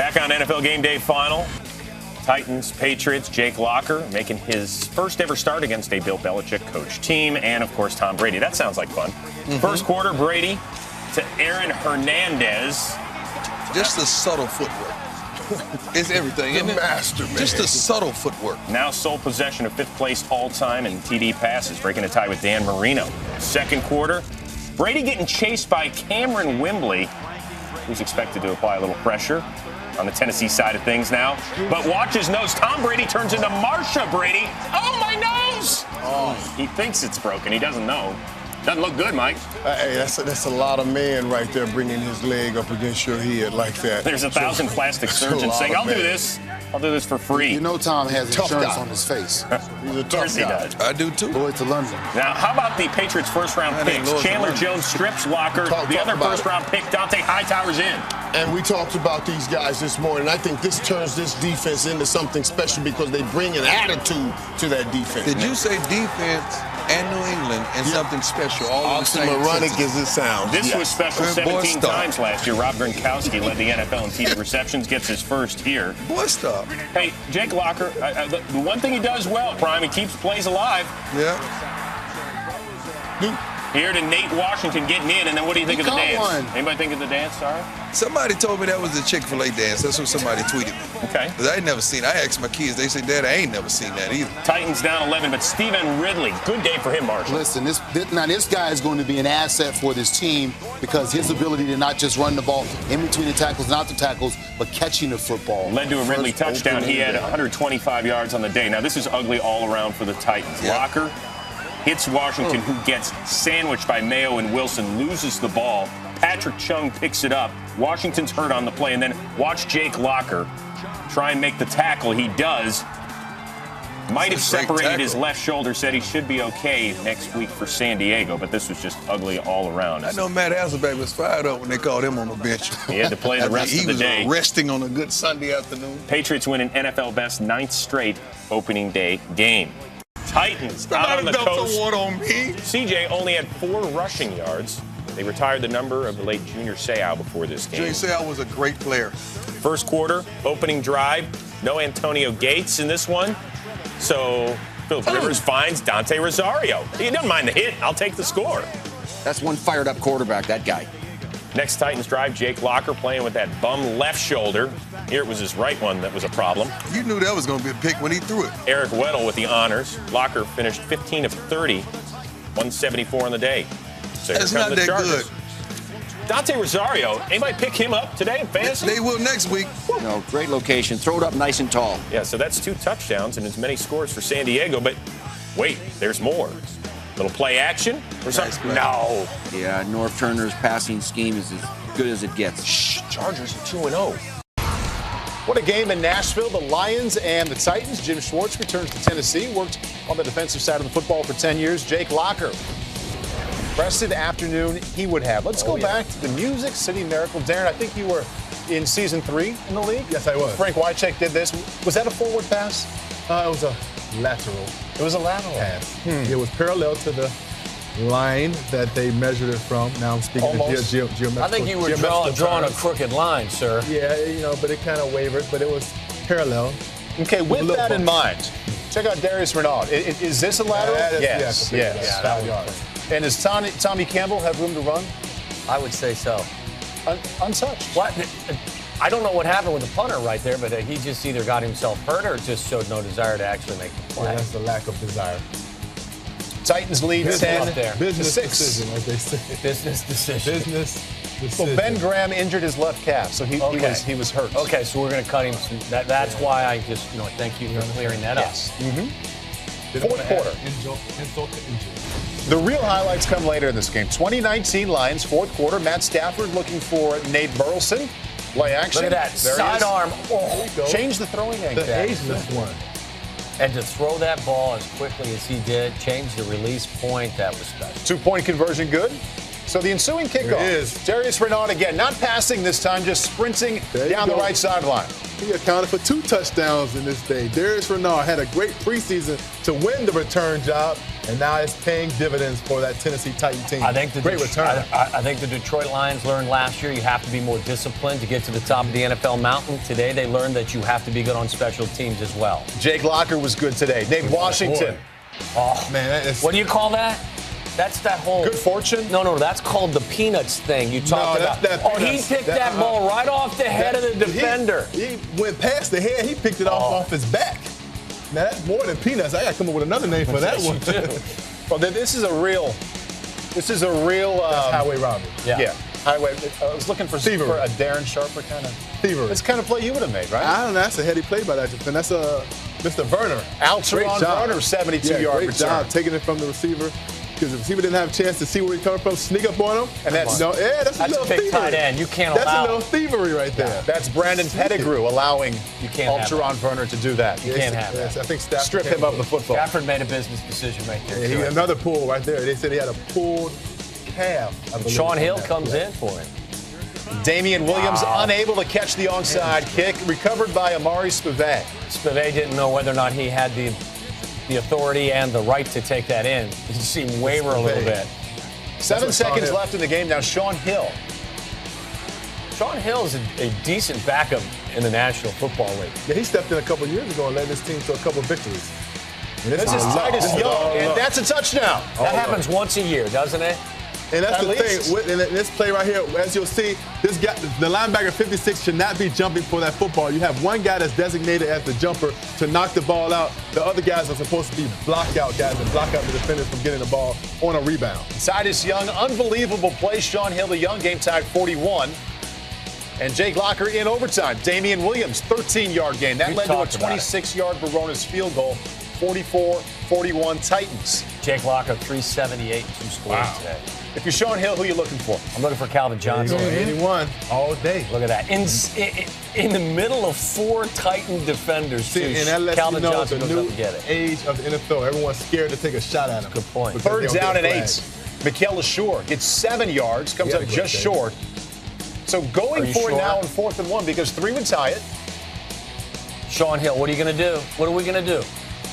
Back on NFL Game Day final. Titans, Patriots, Jake Locker making his first ever start against a Bill Belichick coach team, and of course Tom Brady. That sounds like fun. First quarter, Brady to Aaron Hernandez. Just the subtle footwork. It's everything, isn't it? Master, man. Just the subtle footwork. Now sole possession of fifth place all-time in TD passes, breaking a tie with Dan Marino. Second quarter, Brady getting chased by Cameron Wembley, who's expected to apply a little pressure on the Tennessee side of things now. But watch his nose. Tom Brady turns into Marsha Brady. Oh, my nose! Oh, he thinks it's broken. He doesn't know. Doesn't look good, Mike. Hey, that's a lot of man right there bringing his leg up against your head like that. There's 1,000 plastic surgeons saying, I'll do this. I'll do this for free. You know Tom has insurance on his face. He's a Of course tough he guy. does. I do too. Go to London. Now, how about the Patriots' first-round That ain't picks? Louis Chandler London. Jones strips Locker. Talk The other about it. first-round pick, Dante Hightower's in. And we talked about these guys this morning. I think this turns this defense into something special because they bring an attitude to that defense. Did you say defense and New England and something special all in the same Oxymoronic sentence? as it sounds. This Yes. was special Good boy 17 stuff. times last year. Rob Gronkowski led the NFL in TD receptions, gets his first here. Boy, stop. Hey, Jake Locker, the one thing he does well, Prime, he keeps plays alive. Yeah. Here to Nate Washington getting in, and then what do you think of the caught dance? one. Anybody think of the dance, sorry? Somebody told me that was the Chick-fil-A dance. That's what somebody tweeted me. Okay. 'Cause I ain't never seen it. I asked my kids. They said, Dad, I ain't never seen that either. Titans down 11, but Stephen Ridley, good day for him, Marshall. Listen, this guy is going to be an asset for this team because his ability to not just run the ball in between the tackles and out the tackles, but catching the football. Led to a Ridley First touchdown. He had opening day. 125 yards on the day. Now, this is ugly all around for the Titans. Yeah. Locker hits Washington, who gets sandwiched by Mayo and Wilson, loses the ball. Patrick Chung picks it up. Washington's hurt on the play, and then watch Jake Locker try and make the tackle. He does. Might have That's a great separated his tackle. left shoulder, said he should be okay next week for San Diego, but this was just ugly all around. I know Matt Hasselbeck was fired up when they called him on the bench. He had to play the rest of the day. He was resting on a good Sunday afternoon. Patriots win an NFL best 9th straight opening day game. Titans out on the coast. on me. CJ only had 4 rushing yards. They retired the number of the late Junior Seau before this game. Jay Sal was a great player. First quarter, opening drive, no Antonio Gates in this one. So Philip Rivers finds Dante Rosario. He doesn't mind the hit. I'll take the score. That's one fired-up quarterback, that guy. Next Titans drive, Jake Locker playing with that bum left shoulder. Here it was his right one that was a problem. You knew that was going to be a pick when he threw it. Eric Weddle with the honors. Locker finished 15 of 30, 174 on the day. So That's here come not the that Chargers. good. Dante Rosario, anybody pick him up today in fantasy? They will next week. No, great location. Throw it up nice and tall. Yeah, so that's 2 touchdowns and as many scores for San Diego. But wait, there's more. Little play action or something? play. No. Yeah, North Turner's passing scheme is as good as it gets. Chargers are 2-0. What a game in Nashville. The Lions and the Titans. Jim Schwartz returns to Tennessee. Worked on the defensive side of the football for 10 years. Jake Locker. Impressive afternoon he would have. Let's go back to the Music City Miracle. Darren, I think you were in season 3 in the league. Yes, I was. Frank Wycheck did this. Was that a forward pass? It was a lateral It was a lateral. pass. It was parallel to the line that they measured it from. Now I'm speaking Almost. of geometrical. I think you were geometrical drawing a terms. crooked line, sir. Yeah, but it kind of wavered, but it was parallel. Okay, with little that in bump. mind, check out Darius Renaud. Is this a lateral? That is- Yes. yeah, Yes. yeah, 5 yards. And does Tommy Campbell have room to run? I would say so. Untouched. What? I don't know what happened with the punter right there, but he just either got himself hurt or just showed no desire to actually make the play. Yeah, that's the lack of desire. Titans lead Business 10 up there. Business to 6. decision, as they say. Business decision. Business Well, decision. Ben Graham injured his left calf, so he was hurt. Okay, so we're going to cut him. That's why I just, thank you for clearing that Yes. They don't Fourth wanna quarter. add insult to injury. The real highlights come later in this game. 2019 Lions, fourth quarter. Matt Stafford looking for Nate Burleson. Play action. Look at that. There he is. Sidearm. Oh, Change the throwing angle. The ageless one. and to throw that ball as quickly as he did, change the release point, that was special. 2-point conversion good. So the ensuing kickoff is Darius Renard again, not passing this time, just sprinting down the right sideline. He accounted for 2 touchdowns in this day. Darius Renard had a great preseason to win the return job, and now it's paying dividends for that Tennessee Titan team. I think great return. I think the Detroit Lions learned last year you have to be more disciplined to get to the top of the NFL mountain. Today they learned that you have to be good on special teams as well. Jake Locker was good today. Nate Washington. Oh, man. What do you call that? That's that whole good fortune. No, that's called the peanuts thing you talked about. He picked that ball right off the head of the defender. He went past the head. He picked it off his back. Now that's more than peanuts. I got to come up with another name for that one. Well, this is a real. That's highway robbery. Yeah. Highway. I was looking for a Darren Sharper kind of thievery. That's the kind of play you would have made, right? I don't know. That's a heady play by that defender. That's Mr. Werner. Alteron Werner, 72-yard great return. Job taking it from the receiver. Because the receiver didn't have a chance to see where he's coming from, sneak up on him. And that's a little big thievery. tight end. You can't That's allow a little thievery right there. Yeah, that's Brandon Pettigrew allowing Alteron Werner to do that. You can't have that. I think Stafford strip him of the football. Stafford made a business decision right there. Yeah, another pull right there. They said he had a pulled calf. Sean Hill comes in for him. Damian Williams unable to catch the onside kick, recovered by Amari Spivey. Spivey didn't know whether or not he had the authority and the right to take that in. You see him waver a little bit. 7 seconds left in the game. Now Sean Hill. Sean Hill is a decent backup in the National Football League. Yeah, he stepped in a couple years ago and led this team to a couple victories. This is Titus Young, and that's a touchdown. That happens once a year, doesn't it? And that's the thing. In this play right here, as you'll see, this guy, the linebacker 56 should not be jumping for that football. You have one guy that's designated as the jumper to knock the ball out. The other guys are supposed to be block out guys and block out the defenders from getting the ball on a rebound. Titus Young, unbelievable play. Sean Hill, the Young, game tied 41. And Jake Locker in overtime. Damian Williams, 13-yard game. That led to a 26-yard Barones field goal. 44-41 Titans. Jake Locker, 378, 2 scores today. If you're Sean Hill, who are you looking for? I'm looking for Calvin Johnson. 81 all day. Look at that. In the middle of 4 Titan defenders, too. And that lets Calvin you know Johnson the goes new up and get it. age of the NFL. Everyone's scared to take a shot at him. Good point. Third down and 8. Mikel LaSure gets 7 yards, comes up just short. So going for it now on 4th and 1 because 3 would tie it. Sean Hill, what are you going to do? What are we going to do?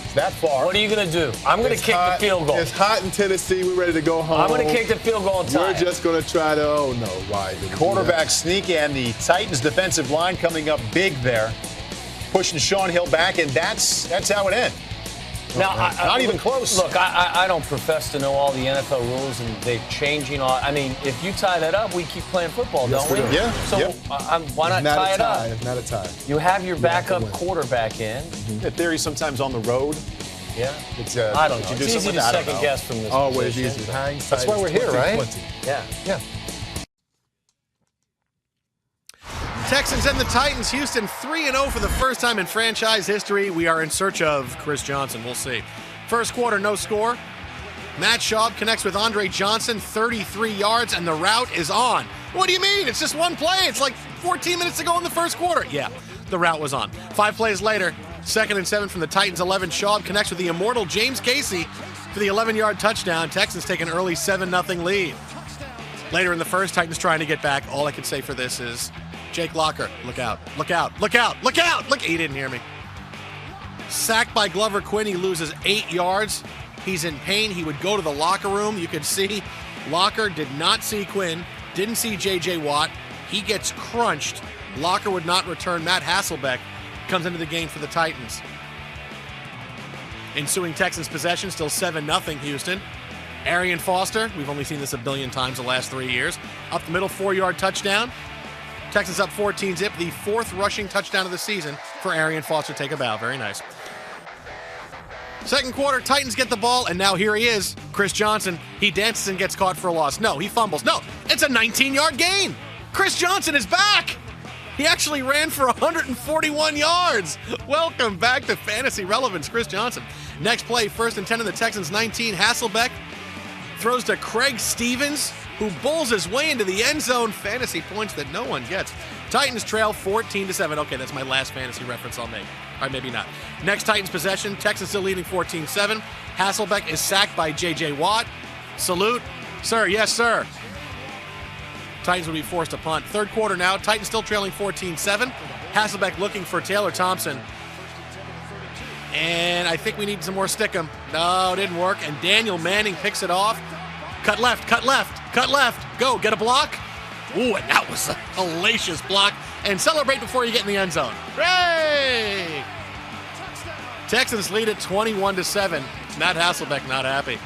It's that far. What are you going to do? I'm going to kick the field goal. It's hot in Tennessee. We're ready to go home. I'm going to kick the field goal and tie We're just going to try to, why? Quarterback sneak and the Titans defensive line coming up big there. Pushing Sean Hill back, and that's how it ends. Now, not even close. Look, I don't profess to know all the NFL rules, and they're changing. I mean, if you tie that up, we keep playing football, don't we? Yeah. So why not tie it up? It's not a tie. You have your backup quarterback in. The theory sometimes on the road. Yeah. I don't know. It's easy to second guess from this. Always position, easy. That's why we're here, right? 20. Yeah. Texans and the Titans. Houston 3-0 for the first time in franchise history. We are in search of Chris Johnson. We'll see. First quarter, no score. Matt Schaub connects with Andre Johnson, 33 yards, and the route is on. What do you mean? It's just one play. It's like 14 minutes to go in the first quarter. Yeah, the route was on. 5 plays later, 2nd and 7 from the Titans 11. Schaub connects with the immortal James Casey for the 11-yard touchdown. Texans take an early 7-0 lead. Later in the first, Titans trying to get back. All I can say for this is Jake Locker, look out, look out, look out, look out. Look, he didn't hear me. Sacked by Glover Quinn. He loses 8 yards. He's in pain. He would go to the locker room. You could see Locker did not see Quinn, didn't see J.J. Watt. He gets crunched. Locker would not return. Matt Hasselbeck comes into the game for the Titans. Ensuing Texans possession, still 7-0 Houston. Arian Foster, we've only seen this a billion times the last 3 years. Up the middle, 4-yard touchdown. Texans up 14-zip, the 4th rushing touchdown of the season for Arian Foster. Take a bow. Very nice. Second quarter, Titans get the ball, and now here he is, Chris Johnson. He dances and gets caught for a loss. No, he fumbles. No, it's a 19-yard gain. Chris Johnson is back. He actually ran for 141 yards. Welcome back to fantasy relevance, Chris Johnson. Next play, 1st and 10 in the Texans 19. Hasselbeck throws to Craig Stevens, who bowls his way into the end zone. Fantasy points that no one gets. Titans trail 14-7. Okay, that's my last fantasy reference I'll make. All right, maybe not. Next Titans possession. Texans still leading 14-7. Hasselbeck is sacked by J.J. Watt. Salute. Sir, yes, sir. Titans would be forced to punt. Third quarter now. Titans still trailing 14-7. Hasselbeck looking for Taylor Thompson. And I think we need some more stickum. No, it didn't work. And Daniel Manning picks it off. Cut left, cut left, cut left. Go, get a block. Ooh, and that was a hellacious block. And celebrate before you get in the end zone. Hooray! Texans lead it 21-7. Matt Hasselbeck not happy.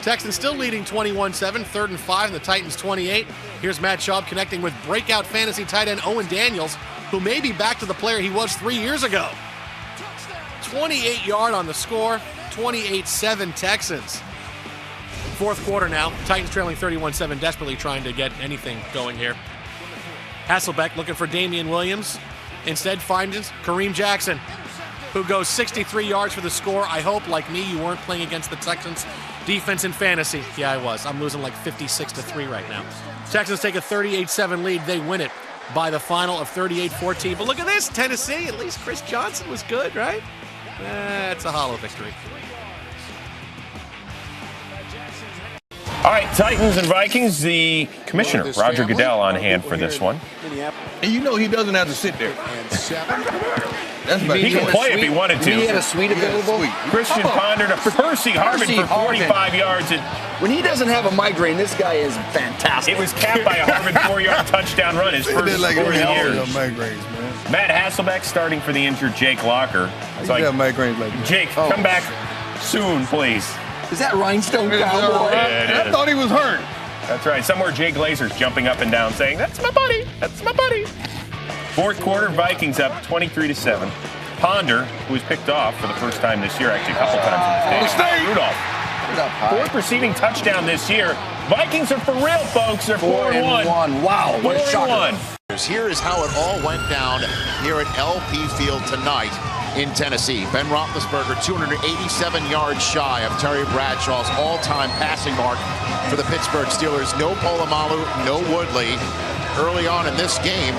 Texans still leading 21-7, 3rd and 5, and the Titans 28. Here's Matt Schaub connecting with breakout fantasy tight end Owen Daniels, who may be back to the player he was 3 years ago. 28-yard on the score, 28-7 Texans. Fourth quarter now, Titans trailing 31-7, desperately trying to get anything going here. Hasselbeck looking for Damian Williams. Instead finds Kareem Jackson, who goes 63 yards for the score. I hope, like me, you weren't playing against the Texans defense in fantasy. Yeah, I was. I'm losing like 56-3 right now. Texans take a 38-7 lead. They win it by the final of 38-14. But look at this, Tennessee. At least Chris Johnson was good, right? It's a hollow victory. All right, Titans and Vikings. The commissioner, Roger Goodell, on hand for this one. And you know he doesn't have to sit there. He can play if he wanted to. He had a suite available. Christian Ponder to Percy Harvin for 45 yards. When he doesn't have a migraine, this guy is fantastic. It was capped by a Harvin 4-yard touchdown run his first 4 years. Matt Hasselbeck starting for the injured Jake Locker. It's like, migraines like that. Jake, come back soon, please. Is that Rhinestone Cowboy? Yeah, I thought he was hurt. That's right. Somewhere Jay Glazer's jumping up and down saying, "That's my buddy. That's my buddy." Fourth quarter, Vikings up 23-7. Ponder, who was picked off for the first time this year, actually a couple times in this game. Rudolph. Fourth receiving touchdown this year. Vikings are for real, folks. They're 4-1. Wow, what a shocker. Here is how it all went down here at LP Field tonight in Tennessee. Ben Roethlisberger, 287 yards shy of Terry Bradshaw's all-time passing mark for the Pittsburgh Steelers. No Polamalu, no Woodley. Early on in this game,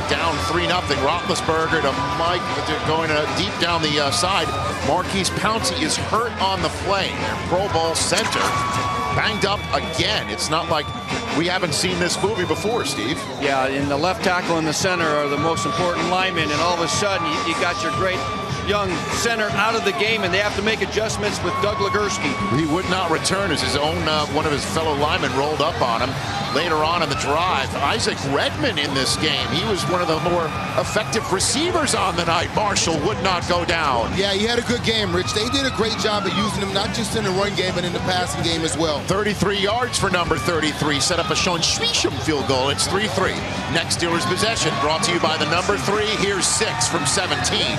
down 3-0. Roethlisberger to Mike, going deep down the side. Marquise Pouncey is hurt on the play. Pro Bowl center, banged up again. It's not like we haven't seen this movie before, Steve. Yeah, and the left tackle and the center are the most important linemen, and all of a sudden you got your great young center out of the game, and they have to make adjustments with Doug Legursky. He would not return as his own one of his fellow linemen rolled up on him. Later on in the drive, Isaac Redman in this game. He was one of the more effective receivers on the night. Marshall would not go down. Yeah, he had a good game, Rich. They did a great job of using him, not just in the run game, but in the passing game as well. 33 yards for number 33. Set up a Sean Schmeesham field goal. It's 3-3. Next Steelers possession brought to you by the number 3. Here's 6 from 17.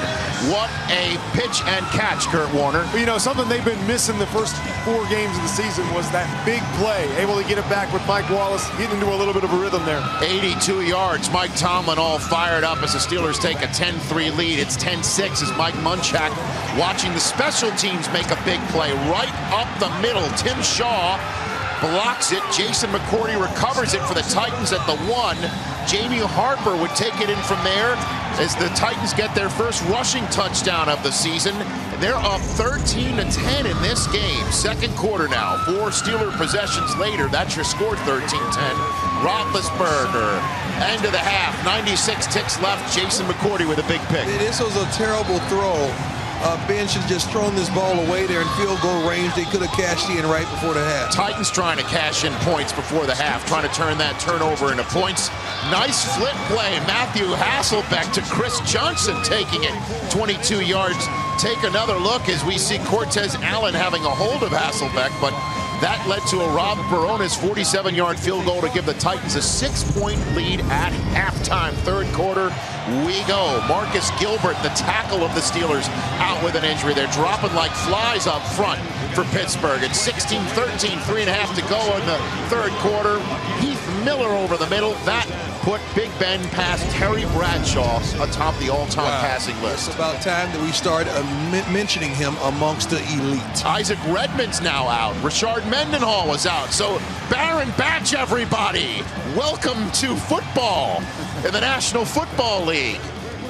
What a pitch and catch, Kurt Warner. But, you know, something they've been missing the first 4 games of the season was that big play. Able to get it back with Mike Wallace, getting into a little bit of a rhythm there. 82 yards. Mike Tomlin all fired up as the Steelers take a 10-3 lead. It's 10-6 as Mike Munchak watching the special teams make a big play right up the middle. Tim Shaw blocks it. Jason McCourty recovers it for the Titans at the 1. Jamie Harper would take it in from there as the Titans get their first rushing touchdown of the season. They're up 13-10 in this game. Second quarter now. 4 Steeler possessions later. That's your score, 13-10. Roethlisberger, end of the half. 96 ticks left. Jason McCourty with a big pick. This was a terrible throw. Ben should have just thrown this ball away there in field goal range. They could have cashed in right before the half. Titans trying to cash in points before the half, trying to turn that turnover into points. Nice flip play. Matthew Hasselbeck to Chris Johnson taking it 22 yards. Take another look as we see Cortez Allen having a hold of Hasselbeck, but that led to a Rob Barones 47-yard field goal to give the Titans a 6-point lead at halftime. Third quarter, we go. Marcus Gilbert, the tackle of the Steelers, out with an injury. They're dropping like flies up front for Pittsburgh. It's 16-13, 3.5 to go in the third quarter. Heath Miller over the middle. That put Big Ben past Terry Bradshaw atop the all-time passing list. It's about time that we start mentioning him amongst the elite. Isaac Redman's now out. Rashard Mendenhall was out. So Baron Batch, everybody. Welcome to football in the National Football League.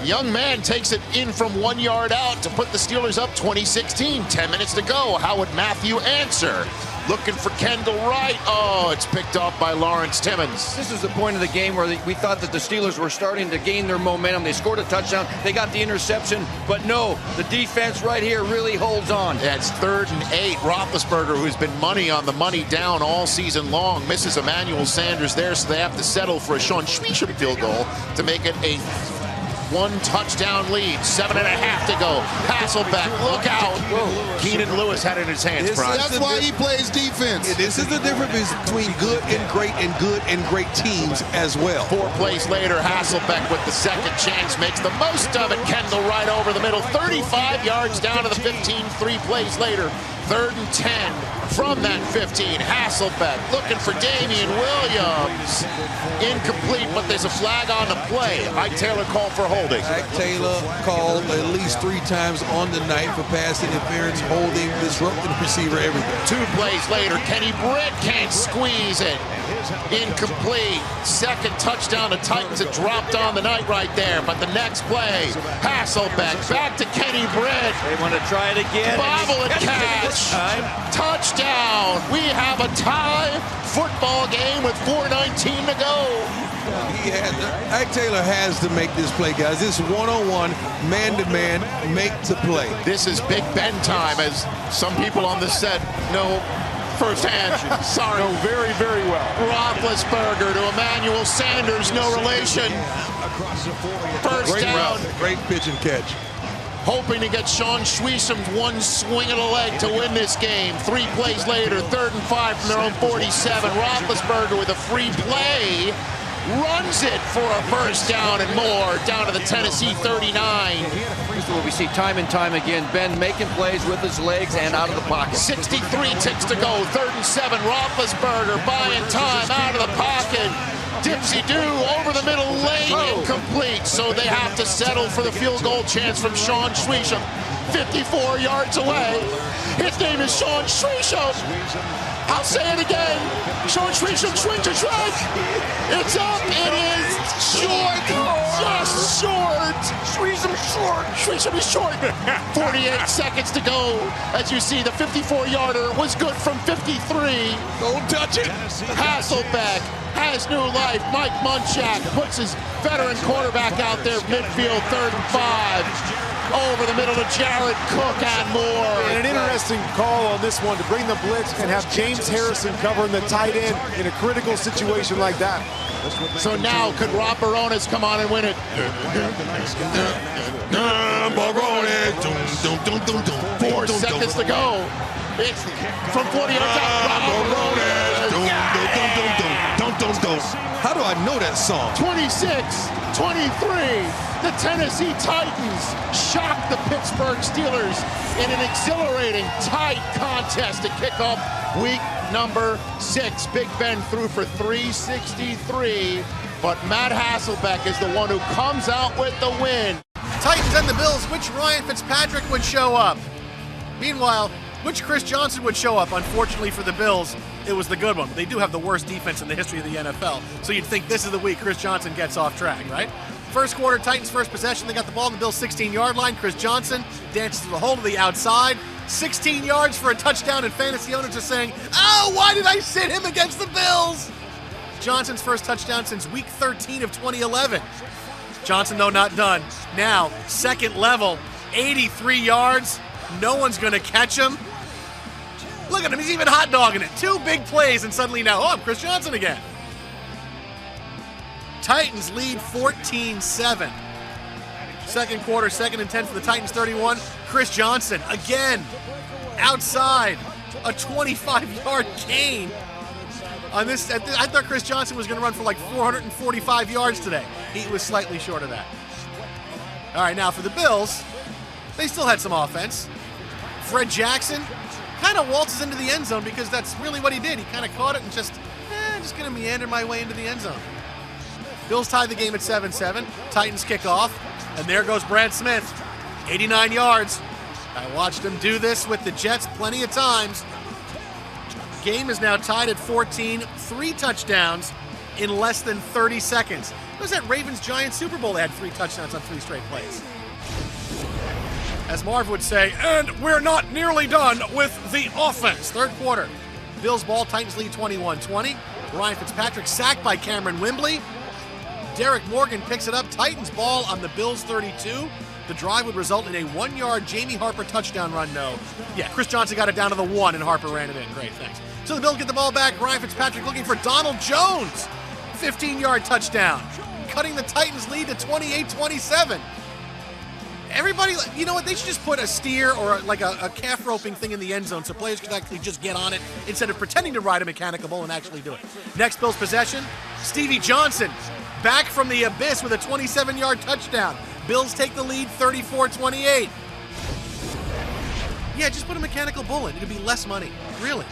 Young man takes it in from 1 yard out to put the Steelers up 20-16. 10 minutes to go. How would Matthew answer? looking for Kendall Wright. Oh, it's picked off by Lawrence Timmons. This is the point of the game where we thought that the Steelers were starting to gain their momentum. They scored a touchdown. They got the interception. But no, the defense right here really holds on. Yeah, it's 3rd and 8. Roethlisberger, who's been money on the money down all season long, misses Emmanuel Sanders there, so they have to settle for a Sean Schmieshem field goal to make it a 1-touchdown lead. 7.5 to go. Hasselbeck, look out. Keenan Lewis had it in his hands, Brian. That's why he plays defense. This is the difference between good and great teams as well. 4 plays later, Hasselbeck with the second chance makes the most of it. Kendall right over the middle, 35 yards down to the 15. 3 plays later, 3rd and 10 from that 15. Hasselbeck looking for Damian Williams. Incomplete, but there's a flag on the play. Ike Taylor called for holding. Ike Taylor called at least 3 times on the night for pass interference, holding, disrupting the receiver, everything. 2 plays later, Kenny Britt can't squeeze it. Incomplete. Second touchdown. The Titans had dropped on the night right there, but the next play, Hasselbeck back to Kenny Britt. They want to try it again. Bobble and catch. Touchdown. We have a tie football game with 4:19 to go. Ike Taylor has to make this play, guys. This one-on-one, man-to-man, make to play. This is Big Ben time, as some people on this set know firsthand. Sorry. No, very, very well. Roethlisberger to Emmanuel Sanders, no relation. First down. Great pitch and catch. Hoping to get Sean Schmieshem's one swing of the leg to win this game. 3 plays later, 3rd and 5 from their own 47. Roethlisberger with a free play. Runs it for a first down and more, down to the Tennessee 39. This is what we see time and time again. Ben making plays with his legs and out of the pocket. 63 ticks to go, 3rd and 7. Roethlisberger buying time out of the pocket. Dipsy-do over the middle lane, incomplete. So they have to settle for the field goal chance from Sean Schmieshem. 54 yards away. His name is Sean Schmieshem. I'll say it again. Sean Schmieshem swing to track. It's up. It is short. Just short. Schmieshem short. Schmieshem is short. 48 seconds to go. As you see, the 54-yarder was good from 53. Don't touch it. Hasselbeck has new life. Mike Munchak puts his veteran quarterback out there midfield, 3rd and 5. Over the middle to Jared Cook and more. And an interesting call on this one to bring the blitz and have James Harrison covering the tight end in a critical situation like that. So now could Rob Barones come on and win it? 4 seconds to go. It's from 40 yards out. How do I know that song? 26-23. The Tennessee Titans shocked the Pittsburgh Steelers in an exhilarating, tight contest to kick off week number 6. Big Ben threw for 363, but Matt Hasselbeck is the one who comes out with the win. Titans and the Bills, which Ryan Fitzpatrick would show up? Meanwhile, which Chris Johnson would show up? Unfortunately for the Bills, it was the good one. They do have the worst defense in the history of the NFL, so you'd think this is the week Chris Johnson gets off track, right? First quarter, Titans first possession. They got the ball on the Bills' 16-yard line. Chris Johnson dances to the hole to the outside. 16 yards for a touchdown, and fantasy owners are saying, oh, why did I sit him against the Bills? Johnson's first touchdown since week 13 of 2011. Johnson, though, not done. Now, second level, 83 yards. No one's going to catch him. Look at him. He's even hot dogging it. 2 big plays, and suddenly now, I'm Chris Johnson again. Titans lead 14-7. Second quarter, 2nd and 10 for the Titans, 31. Chris Johnson, again, outside, a 25-yard gain. On this, I thought Chris Johnson was going to run for like 445 yards today. He was slightly short of that. All right, now for the Bills, they still had some offense. Fred Jackson kind of waltzes into the end zone because that's really what he did. He kind of caught it and just going to meander my way into the end zone. Bills tie the game at 7-7. Titans kick off, and there goes Brad Smith, 89 yards. I watched him do this with the Jets plenty of times. Game is now tied at 14, 3 touchdowns in less than 30 seconds. It was that Ravens-Giants Super Bowl. They had 3 touchdowns on 3 straight plays. As Marv would say, and we're not nearly done with the offense. Third quarter, Bills ball, Titans lead 21-20. Ryan Fitzpatrick sacked by Cameron Wembley. Derek Morgan picks it up. Titans ball on the Bills 32. The drive would result in a 1-yard Jamie Harper touchdown run. No. Yeah, Chris Johnson got it down to the 1 and Harper ran it in. Great, thanks. So the Bills get the ball back. Ryan Fitzpatrick looking for Donald Jones. 15-yard touchdown. Cutting the Titans lead to 28-27. Everybody, you know what? They should just put a steer or like a calf roping thing in the end zone so players could actually just get on it instead of pretending to ride a mechanical bull and actually do it. Next Bills possession, Stevie Johnson back from the abyss with a 27-yard touchdown. Bills take the lead 34-28. Yeah, just put a mechanical bull in. It'd be less money. Really.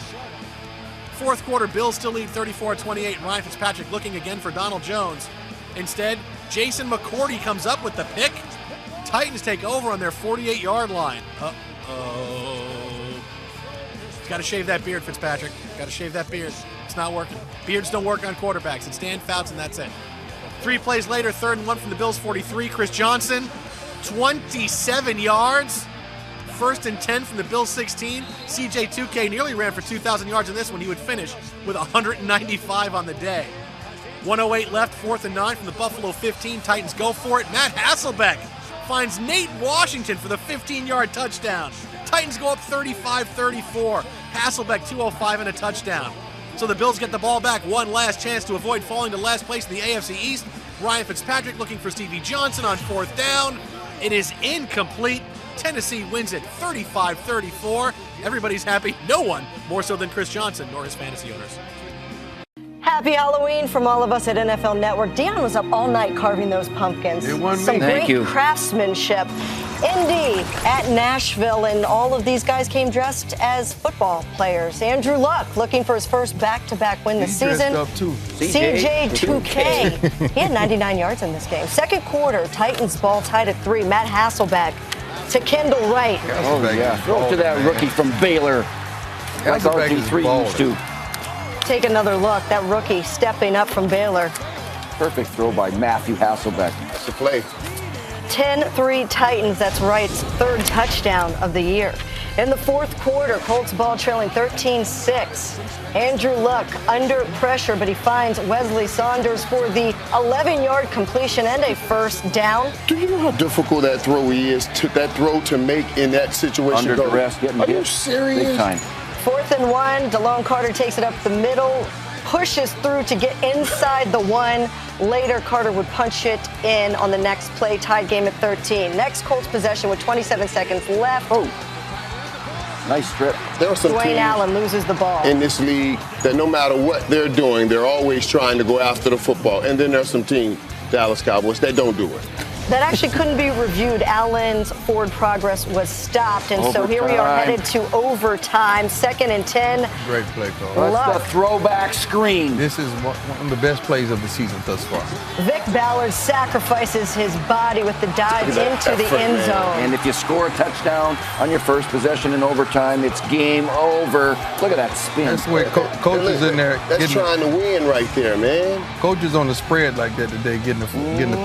Fourth quarter, Bills still lead 34-28. Ryan Fitzpatrick looking again for Donald Jones. Instead, Jason McCourty comes up with the pick. Titans take over on their 48-yard line. Uh-oh. He's got to shave that beard, Fitzpatrick. Got to shave that beard. It's not working. Beards don't work on quarterbacks. It's Dan Fouts, and that's it. 3 plays later, 3rd and 1 from the Bills' 43. Chris Johnson, 27 yards. 1st and 10 from the Bills' 16. CJ 2K nearly ran for 2,000 yards in this one. He would finish with 195 on the day. 1:08 left, 4th and 9 from the Buffalo 15. Titans go for it. Matt Hasselbeck finds Nate Washington for the 15-yard touchdown. Titans go up 35-34. Hasselbeck 205 and a touchdown. So the Bills get the ball back. One last chance to avoid falling to last place in the AFC East. Ryan Fitzpatrick looking for Stevie Johnson on 4th down. It is incomplete. Tennessee wins it 35-34. Everybody's happy. No one more so than Chris Johnson nor his fantasy owners. Happy Halloween from all of us at NFL Network. Dion was up all night carving those pumpkins. Some great craftsmanship. Indy at Nashville, and all of these guys came dressed as football players. Andrew Luck looking for his first back-to-back win this season. Up too. CJ 2K. He had 99 yards in this game. Second quarter, Titans ball tied at 3. Matt Hasselbeck to Kendall Wright. Oh, yeah. Throw to that rookie from Baylor. Like RG3 used to. Take another look. That rookie stepping up from Baylor. Perfect throw by Matthew Hasselbeck. That's the play. 10-3 Titans. That's Wright's 3rd touchdown of the year. In the 4th quarter, Colts ball trailing 13-6. Andrew Luck under pressure, but he finds Wesley Saunders for the 11-yard completion and a 1st down. Do you know how difficult that throw is to make in that situation? Under duress, getting hit. Are you serious? Big time. 4th and 1. DeLone Carter takes it up the middle, pushes through to get inside the 1. Later, Carter would punch it in on the next play, tied game at 13. Next Colts possession with 27 seconds left. Oh, nice strip. There are some Dwayne teams Allen loses the ball. in this league that no matter what they're doing, they're always trying to go after the football. And then there's some teams, Dallas Cowboys, that don't do it. That actually couldn't be reviewed. Allen's forward progress was stopped, and so here we are headed to overtime. 2nd and 10. Great play call. That's the throwback screen. This is one of the best plays of the season thus far. Vic Ballard sacrifices his body with the dive into the end zone. And if you score a touchdown on your first possession in overtime, it's game over. Look at that spin. That's where coaches in there. That's trying to win right there, man. Coaches on the spread like that today, getting the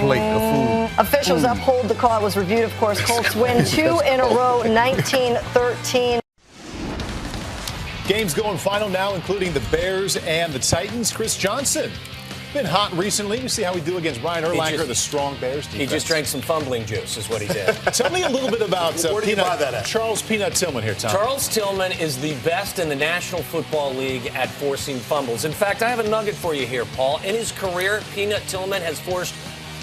plate of food. Officials uphold the call. It was reviewed, of course. Colts win 2 in a row, 19-13. Games going final now, including the Bears and the Titans. Chris Johnson, been hot recently. We see how we do against Brian Urlacher, the strong Bears defense. He just drank some fumbling juice, is what he did. Tell me a little bit about Charles Peanut Tillman here, Tom. Charles Tillman is the best in the National Football League at forcing fumbles. In fact, I have a nugget for you here, Paul. In his career, Peanut Tillman has forced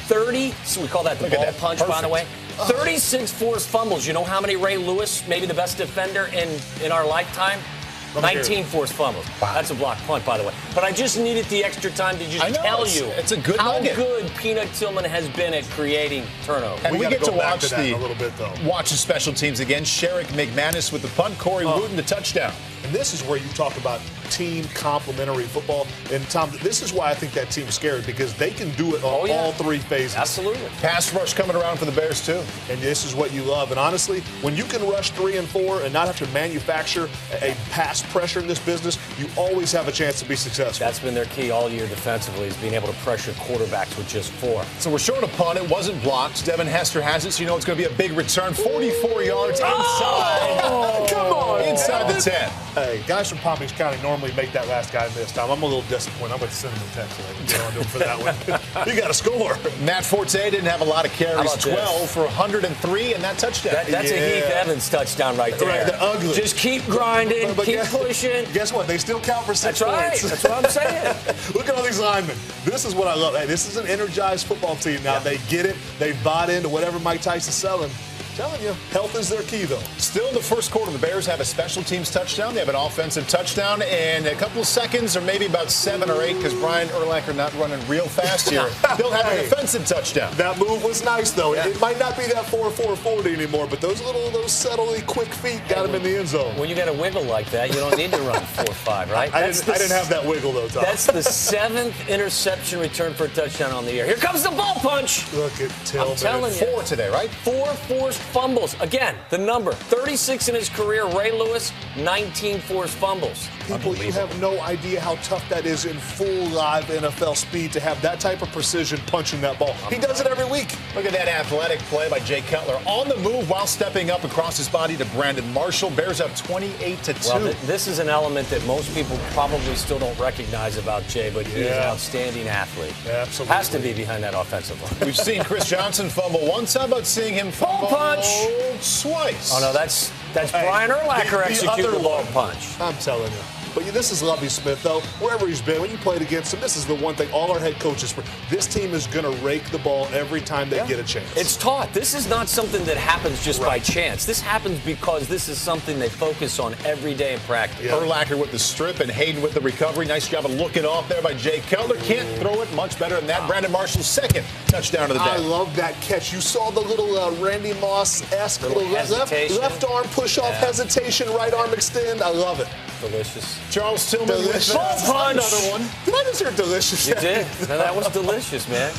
30, so we call that the ball punch, by the way. 36 forced fumbles. You know how many Ray Lewis, maybe the best defender in our lifetime? 19 forced fumbles. Wow. That's a block punt, by the way. But I just needed the extra time to just tell you it's a good how nugget. good Peanut Tillman has been at creating turnovers. And we get to watch watch the special teams again. Sherrick McManus with the punt, Corey Wooten the touchdown. And this is where you talk about team complementary football. And, Tom, this is why I think that team's scary, because they can do it on all 3 phases. Absolutely. Pass rush coming around for the Bears, too. And this is what you love. And, honestly, when you can rush 3 and 4 and not have to manufacture a pass pass pressure in this business, you always have a chance to be successful. That's been their key all year defensively, is being able to pressure quarterbacks with just 4. So we're short a punt. It wasn't blocked. Devin Hester has it, so you know it's going to be a big return. 44 yards inside. Oh, come on. Inside the 10. Hey, guys from Palm Beach County normally make that last guy miss time. I'm a little disappointed. I'm going to send him a text so I can get on to him for that one. You got to score. Matt Forte didn't have a lot of carries. 12 for 103 and that touchdown. That's a Heath Evans touchdown right there. Right, the ugly. Just keep grinding, keep pushing. Guess what? They still count for 6 points. That's right. That's what I'm saying. Look at all these linemen. This is what I love. Hey, this is an energized football team now. Yeah. They get it. They bought into whatever Mike Tyson's selling. Telling you, health is their key, though. Still in the first quarter, the Bears have a special teams touchdown. They have an offensive touchdown in a couple of seconds, or maybe about 7 or 8, because Brian Urlacher not running real fast here. They'll have an offensive touchdown. That move was nice, though. Yeah. It might not be that 4.40 anymore, but those subtly quick feet got him in the end zone. When you got a wiggle like that, you don't need to run 4.5, right? I didn't have that wiggle, though, Tom. That's the 7th interception return for a touchdown on the year. Here comes the ball punch. Look at Tillman. I'm telling you. 4 today, right? 4 forced fumbles. Again, the number. 36 in his career. Ray Lewis, 19 forced fumbles. People, you have no idea how tough that is in full live NFL speed to have that type of precision punching that ball. He does it every week. Look at that athletic play by Jay Cutler. On the move while stepping up across his body to Brandon Marshall. Bears up 28-2. Well, this is an element that most people probably still don't recognize about Jay, but he is an outstanding athlete. Absolutely. Has to be behind that offensive line. We've seen Chris Johnson fumble once. How about seeing him fumble punch twice? Oh, no, that's Brian Urlacher executing the ball punch. I'm telling you. But this is Lovie Smith, though. Wherever he's been, when you played against him, this is the one thing all our head coaches, this team is going to rake the ball every time they get a chance. It's taught. This is not something that happens just by chance. This happens because this is something they focus on every day in practice. Yeah. Urlacher with the strip and Hayden with the recovery. Nice job of looking off there by Jay Cutler. Can't throw it much better than that. Brandon Marshall's 2nd touchdown of the day. I love that catch. You saw the little Randy Moss-esque little left arm push-off hesitation, right arm extend. I love it. Delicious. Charles Tillman with another one. Did I just hear delicious? You did. No, that was delicious, man.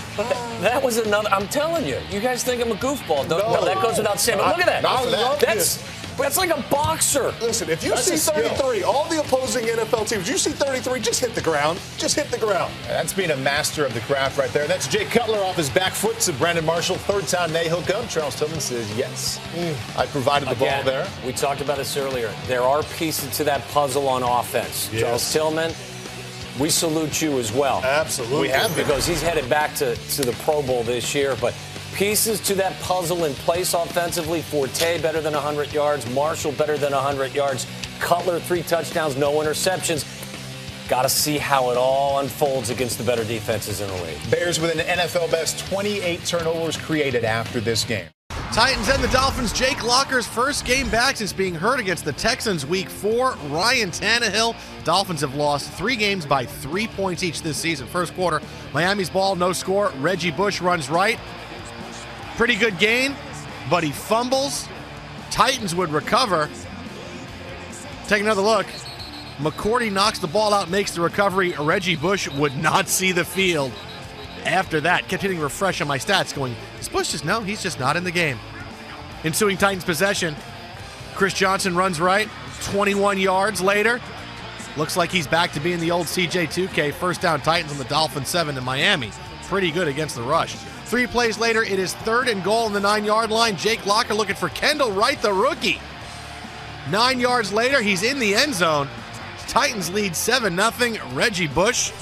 That was another. I'm telling you. You guys think I'm a goofball. No, that goes without saying. But look at that. I love this. That's like a boxer. Listen, if you see 33, all the opposing NFL teams, you see 33, just hit the ground. Just hit the ground. That's being a master of the craft right there. That's Jay Cutler off his back foot to Brandon Marshall. 3rd time they hook up. Charles Tillman says, yes. I provided the ball there. We talked about this earlier. There are pieces to that puzzle on offense. Yes. Charles Tillman, we salute you as well. Absolutely. We have, because he's headed back to the Pro Bowl this year. But pieces to that puzzle in place offensively. Forte better than 100 yards. Marshall better than 100 yards. Cutler 3 touchdowns, no interceptions. Got to see how it all unfolds against the better defenses in the league. Bears with an NFL best 28 turnovers created after this game. Titans and the Dolphins. Jake Locker's first game back since being hurt against the Texans week 4. Ryan Tannehill. Dolphins have lost 3 games by 3 points each this season. First quarter, Miami's ball, no score. Reggie Bush runs right. Pretty good gain, but he fumbles. Titans would recover. Take another look. McCourty knocks the ball out, makes the recovery. Reggie Bush would not see the field after that. Kept hitting refresh on my stats going, is Bush just, no, he's just not in the game. Ensuing Titans possession. Chris Johnson runs right. 21 yards later. Looks like he's back to being the old CJ2K. First down Titans on the Dolphins 7 in Miami. Pretty good against the rush. 3 plays later, it is 3rd and goal on the 9-yard line. Jake Locker looking for Kendall Wright, the rookie. 9 yards later, he's in the end zone. Titans lead 7-0. Reggie Bush.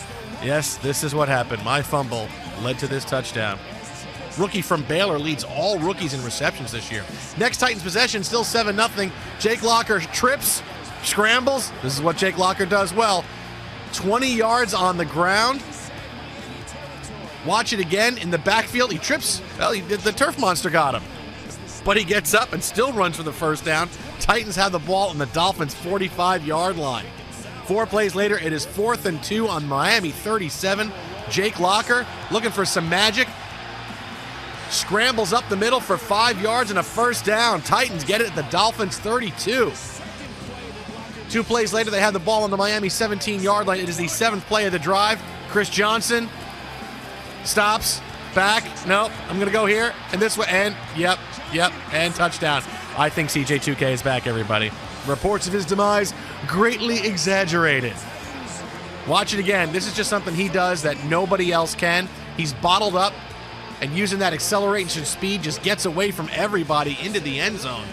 Yes, this is what happened. My fumble led to this touchdown. Rookie from Baylor leads all rookies in receptions this year. Next Titans possession, still 7-0. Jake Locker trips, scrambles. This is what Jake Locker does well. 20 yards on the ground. Watch it again in the backfield. He trips. Well, the turf monster got him. But he gets up and still runs for the first down. Titans have the ball on the Dolphins' 45-yard line. 4 plays later, it is 4th and 2 on Miami 37. Jake Locker looking for some magic. Scrambles up the middle for 5 yards and a first down. Titans get it at the Dolphins' 32. 2 plays later, they have the ball on the Miami 17-yard line. It is the 7th play of the drive. Chris Johnson stops, back, nope, I'm going to go here, and this way, and yep, and touchdown. I think CJ2K is back, everybody. Reports of his demise greatly exaggerated. Watch it again. This is just something he does that nobody else can. He's bottled up, and using that acceleration speed just gets away from everybody into the end zone.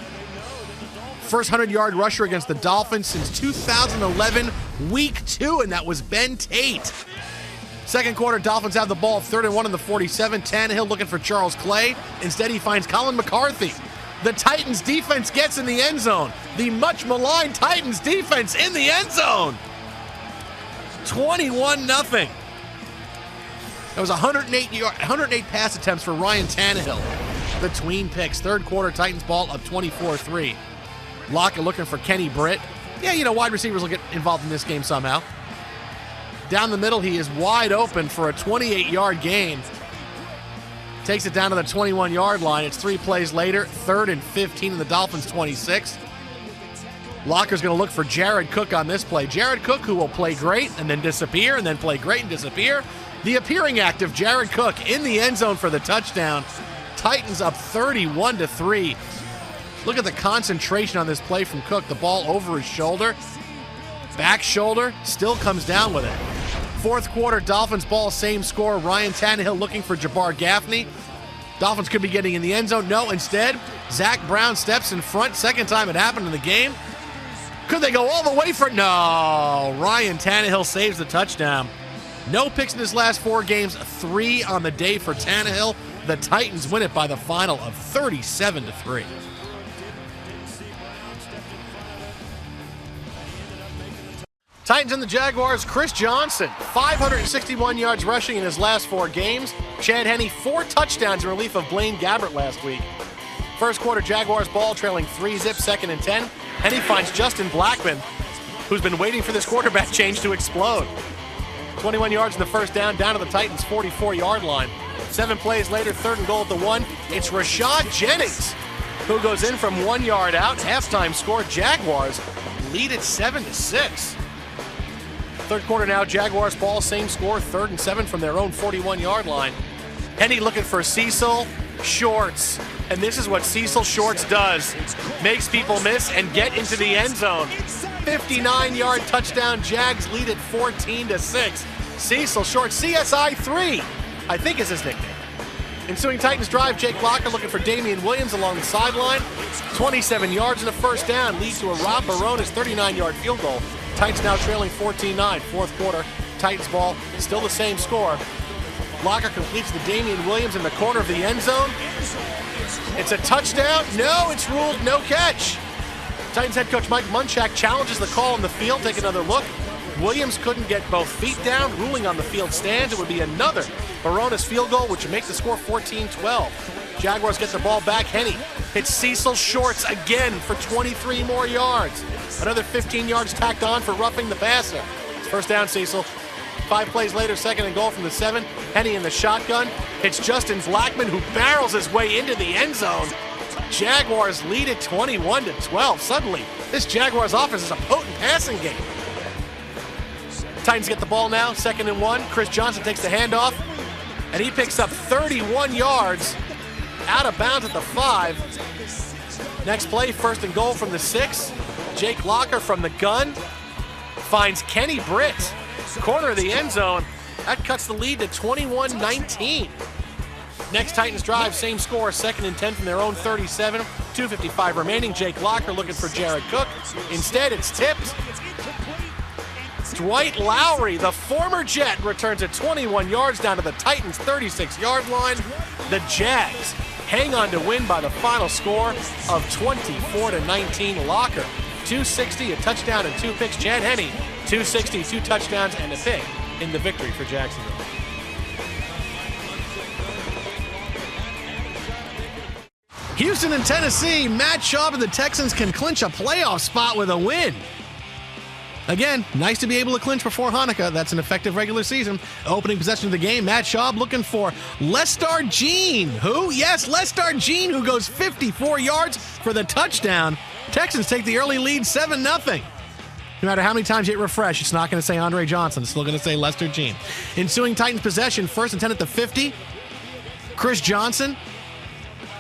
First 100-yard rusher against the Dolphins since 2011, week 2, and that was Ben Tate. Second quarter, Dolphins have the ball, 3rd and 1 on the 47. Tannehill looking for Charles Clay. Instead, he finds Colin McCarthy. The Titans defense gets in the end zone. The much maligned Titans defense in the end zone. 21-0. That was 108 pass attempts for Ryan Tannehill between picks. Third quarter, Titans ball up 24-3. Lockett looking for Kenny Britt. Yeah, wide receivers will get involved in this game somehow. Down the middle, he is wide open for a 28-yard gain. Takes it down to the 21-yard line. It's 3 plays later, 3rd and 15 in the Dolphins' 26. Locker's going to look for Jared Cook on this play. Jared Cook, who will play great and then disappear and then play great and disappear. The appearing act of Jared Cook in the end zone for the touchdown. Titans up 31-3. Look at the concentration on this play from Cook. The ball over his shoulder. Back shoulder, still comes down with it. Fourth quarter, Dolphins ball, same score. Ryan Tannehill looking for Jabbar Gaffney. Dolphins could be getting in the end zone. No, instead, Zach Brown steps in front. Second time it happened in the game. Could they go all the way for it? No. Ryan Tannehill saves the touchdown. No picks in his last 4 games. 3 on the day for Tannehill. The Titans win it by the final of 37-3. Titans and the Jaguars, Chris Johnson, 561 yards rushing in his last 4 games. Chad Henne, 4 touchdowns in relief of Blaine Gabbert last week. First quarter, Jaguars ball trailing 3-zip, 2nd and 10. Henne finds Justin Blackman, who's been waiting for this quarterback change to explode. 21 yards in the first down to the Titans' 44-yard line. 7 plays later, 3rd and goal at the 1. It's Rashad Jennings, who goes in from 1 yard out. Halftime score, Jaguars lead it 7-6. Third quarter now, Jaguars ball, same score, 3rd and 7 from their own 41-yard line. Henne looking for Cecil Shorts. And this is what Cecil Shorts does. Makes people miss and get into the end zone. 59-yard touchdown, Jags lead it 14-6. Cecil Shorts, CSI 3, I think is his nickname. Ensuing Titans drive, Jake Locker looking for Damian Williams along the sideline. 27 yards in the first down leads to a Rob Baronis 39-yard field goal. Titans now trailing 14-9. Fourth quarter, Titans ball, still the same score. Locker completes the Damian Williams in the corner of the end zone. It's a touchdown. No, it's ruled no catch. Titans head coach Mike Munchak challenges the call on the field. Take another look. Williams couldn't get both feet down. Ruling on the field stands. It would be another Baronis field goal, which would make the score 14-12. Jaguars get the ball back. Henne hits Cecil Shorts again for 23 more yards. Another 15 yards tacked on for roughing the passer. It's first down, Cecil. 5 plays later, 2nd and goal from the 7. Henne in the shotgun. It's Justin Blackman, who barrels his way into the end zone. Jaguars lead it 21-12. Suddenly, this Jaguars offense is a potent passing game. Titans get the ball now, 2nd and 1. Chris Johnson takes the handoff, and he picks up 31 yards out of bounds at the 5. Next play, 1st and goal from the 6. Jake Locker from the gun finds Kenny Britt, corner of the end zone. That cuts the lead to 21-19. Next Titans drive, same score, 2nd and 10 from their own 37. 2:55 remaining. Jake Locker looking for Jared Cook. Instead, it's tipped. Dwight Lowry, the former Jet, returns at 21 yards down to the Titans' 36-yard line. The Jags hang on to win by the final score of 24-19. Locker, 260, a touchdown and 2 picks. Chad Henne, 260, 2 touchdowns and a pick in the victory for Jacksonville. Houston and Tennessee, Matt Schaub and the Texans can clinch a playoff spot with a win. Again, nice to be able to clinch before Hanukkah. That's an effective regular season. Opening possession of the game, Matt Schaub looking for Lestar Jean. Who? Yes, Lestar Jean, who goes 54 yards for the touchdown. Texans take the early lead 7-0. No matter how many times you hit refresh, it's not going to say Andre Johnson. It's still going to say Lester Jean. Ensuing Titans possession, 1st and 10 at the 50. Chris Johnson.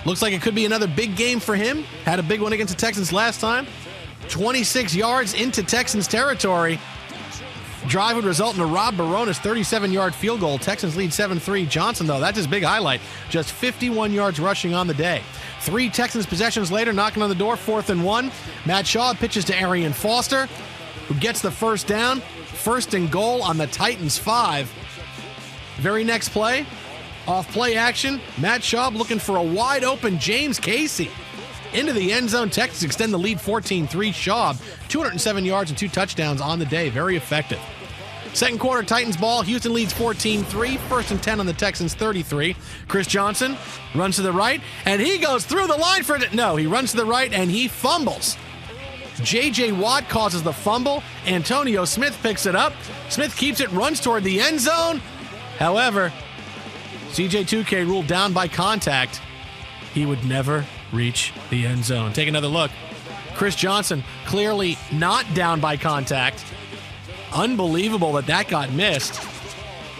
Looks like it could be another big game for him. Had a big one against the Texans last time. 26 yards into Texans territory. Drive would result in a Rob Baronis 37-yard field goal. Texans lead 7-3. Johnson, though, that's his big highlight. Just 51 yards rushing on the day. 3 Texans possessions later, knocking on the door, 4th and 1. Matt Shaw pitches to Arian Foster, who gets the first down. 1st and goal on the Titans 5. Very next play, off play action. Matt Shaw looking for a wide open James Casey. Into the end zone. Texans extend the lead 14-3. Schaub, 207 yards and 2 touchdowns on the day. Very effective. Second quarter, Titans ball. Houston leads 14-3. 1st and 10 on the Texans 33. Chris Johnson runs to the right, and he goes through the line for it. No, he runs to the right, and he fumbles. J.J. Watt causes the fumble. Antonio Smith picks it up. Smith keeps it, runs toward the end zone. However, CJ2K ruled down by contact. He would never reach the end zone. Take another look. Chris Johnson clearly not down by contact. Unbelievable that got missed.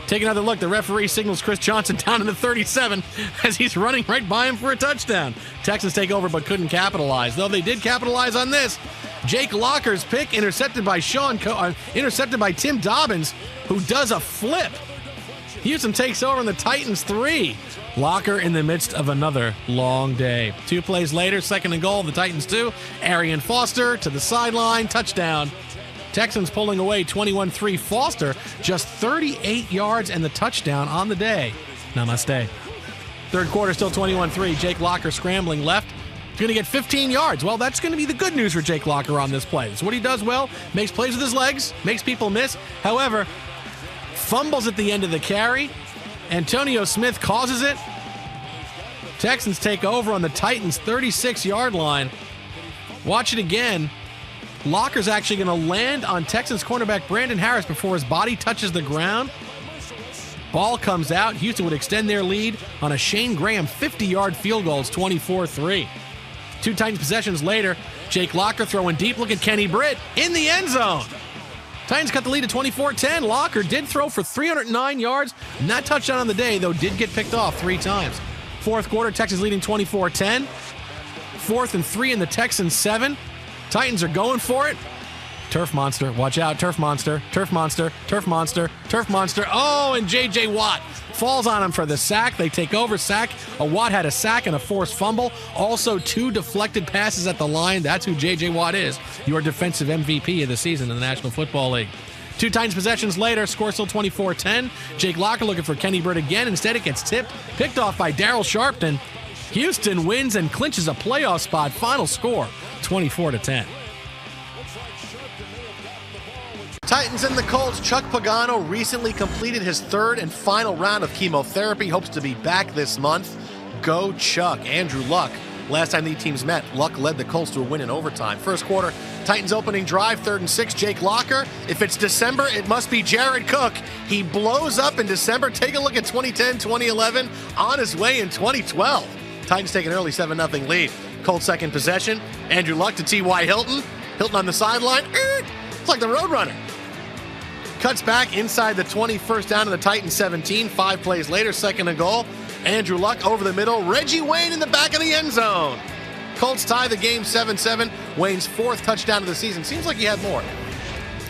Take another look. The referee signals Chris Johnson down to the 37 as he's running right by him for a touchdown. Texans take over but couldn't capitalize. Though they did capitalize on this. Jake Locker's pick intercepted by Tim Dobbins, who does a flip. Houston takes over in the Titans 3. Locker in the midst of another long day. 2 plays later, 2nd and goal, the Titans 2. Arian Foster to the sideline, touchdown. Texans pulling away 21-3. Foster just 38 yards and the touchdown on the day. Namaste. Third quarter still 21-3. Jake Locker scrambling left. He's going to get 15 yards. Well, that's going to be the good news for Jake Locker on this play. It's what he does well. Makes plays with his legs. Makes people miss. However, fumbles at the end of the carry. Antonio Smith causes it. Texans take over on the Titans' 36-yard line. Watch it again. Locker's actually going to land on Texans cornerback Brandon Harris before his body touches the ground. Ball comes out. Houston would extend their lead on a Shane Graham 50-yard field goal. It's 24-3. 2 Titans possessions later, Jake Locker throwing deep. Look at Kenny Britt in the end zone. Titans cut the lead to 24-10. Locker did throw for 309 yards. Not touchdown on the day, though did get picked off 3 times. Fourth quarter, Texans leading 24-10. 4th and 3 in the Texans 7. Titans are going for it. Turf Monster, watch out, Turf Monster, Turf Monster, Turf Monster, Turf Monster. Oh, and J.J. Watt falls on him for the sack. They take over, sack. Watt had a sack and a forced fumble. Also 2 deflected passes at the line. That's who J.J. Watt is, your defensive MVP of the season in the National Football League. 2 Titans possessions later, score still 24-10. Jake Locker looking for Kenny Britt again. Instead, it gets tipped, picked off by Darryl Sharpton. Houston wins and clinches a playoff spot. Final score, 24-10. Titans and the Colts. Chuck Pagano recently completed his 3rd and final round of chemotherapy. Hopes to be back this month. Go Chuck. Andrew Luck. Last time the teams met, Luck led the Colts to a win in overtime. First quarter, Titans opening drive, 3rd and 6. Jake Locker. If it's December, it must be Jared Cook. He blows up in December. Take a look at 2010, 2011, on his way in 2012. Titans take an early 7-0 lead. Colts second possession. Andrew Luck to T.Y. Hilton. Hilton on the sideline. It's like the Roadrunner. Cuts back inside the 21st down to the Titans 17. 5 plays later, 2nd and goal. Andrew Luck over the middle. Reggie Wayne in the back of the end zone. Colts tie the game 7-7. Wayne's 4th touchdown of the season. Seems like he had more.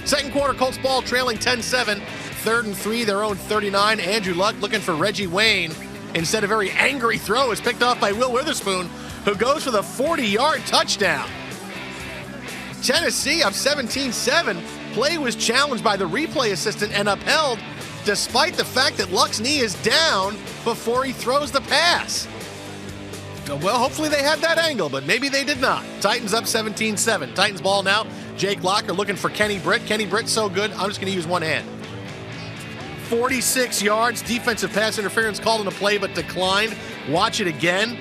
Second quarter, Colts ball trailing 10-7. 3rd and 3, their own 39. Andrew Luck looking for Reggie Wayne. Instead, a very angry throw is picked off by Will Witherspoon, who goes for the 40-yard touchdown. Tennessee up 17-7. Play was challenged by the replay assistant and upheld, despite the fact that Luck's knee is down before he throws the pass. Well, hopefully they had that angle, but maybe they did not. Titans up 17-7. Titans ball now. Jake Locker looking for Kenny Britt. Kenny Britt so good, I'm just going to use one hand. 46 yards. Defensive pass interference called on the play, but declined. Watch it again.